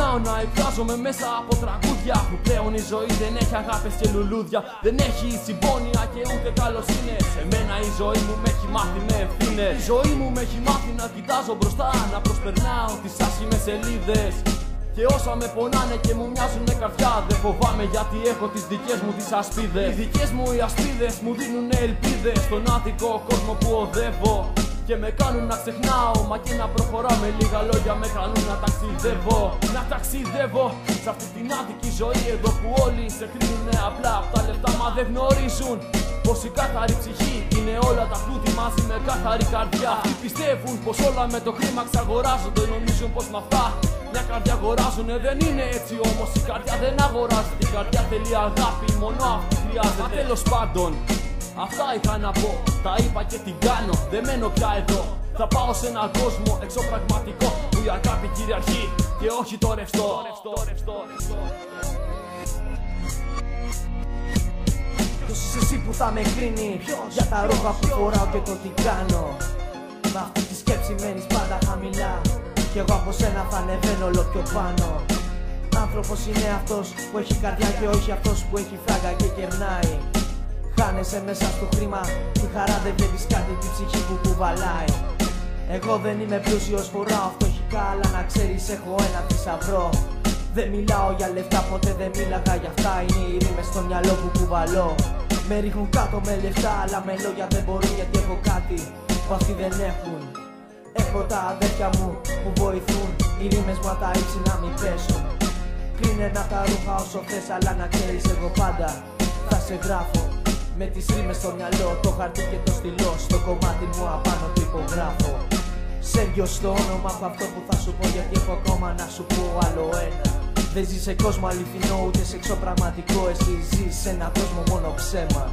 Ξεκινάω να εκφράζομαι μέσα από τραγούδια που πλέον η ζωή δεν έχει αγάπες και λουλούδια. Δεν έχει συμπόνια και ούτε καλοσύνες. Εμένα η ζωή μου με έχει μάθει με ευθύνες. Η ζωή μου με έχει μάθει να κοιτάζω μπροστά, να προσπερνάω τις άσχημες σελίδες. Και όσα με πονάνε και μου μοιάζουν με καρδιά, δεν φοβάμαι γιατί έχω τις δικές μου τις ασπίδες. Οι δικές μου οι ασπίδες μου δίνουν ελπίδες στον άδικο κόσμο που οδεύω. Και με κάνουν να ξεχνάω, μα και να προχωράω. Με λίγα λόγια με κάνουν να ταξιδεύω. Να ταξιδεύω σε αυτή την άδικη ζωή εδώ που όλοι σε κρίνουνε απλά απ' τα λεφτά. Μα δεν γνωρίζουν πως η καθαρή ψυχή είναι όλα τα πλούτη μαζί με καθαρή καρδιά. Αυτοί πιστεύουν πως όλα με το χρήμα ξαγοράζονται. Νομίζουν πως με αυτά μια καρδιά αγοράζουνε. Δεν είναι έτσι όμως, η καρδιά δεν αγοράζεται. Η καρδιά θέλει αγάπη, μόνο αυτή χρειάζεται. Μα τέλος πάντων, αυτά είχα να πω, τα είπα και την κάνω, δεν μένω πια εδώ. Θα πάω σε έναν κόσμο εξωπραγματικό που η αγάπη κυριαρχεί και όχι το ρευστό. Ποιος είσαι εσύ που θα με κρίνει για τα ρούχα που φοράω και το τι κάνω? Με αυτή τη σκέψη μένεις πάντα χαμηλά κι εγώ από σένα θα ανεβαίνω όλο πιο πάνω. Άνθρωπος είναι αυτός που έχει καρδιά και όχι αυτός που έχει φράγκα και κερνάει. Χάνεσαι μέσα στο χρήμα, τη χαρά δεν βλέπεις κάτι, τη ψυχή που κουβαλάει. Εγώ δεν είμαι πλούσιος, φοράω φτωχικά, αλλά να ξέρεις έχω ένα θησαυρό. Δεν μιλάω για λεφτά, ποτέ δεν μίλαγα για αυτά, είναι οι ρήμες στο μυαλό που κουβαλώ. Με ρίχνουν κάτω με λεφτά, αλλά με λόγια δεν μπορούν γιατί έχω κάτι που αυτοί δεν έχουν. Έχω τα αδέρφια μου που βοηθούν, οι ρήμες μου τα ύψη να μην πέσουν. Κρίνε να τα ρούχα όσο θες, αλλά να ξέρεις εγώ πάντα θα σε γράφω. Με τις ρήμες στο μυαλό, το χαρτί και το στυλό, στο κομμάτι μου απάνω το υπογράφω. Σέργιο στο όνομα από αυτό που θα σου πω, γιατί έχω ακόμα να σου πω άλλο ένα. Δεν ζεις σε κόσμο αληθινό ούτε σε εξωπραγματικό, εσύ ζεις σε έναν κόσμο μόνο ψέμα.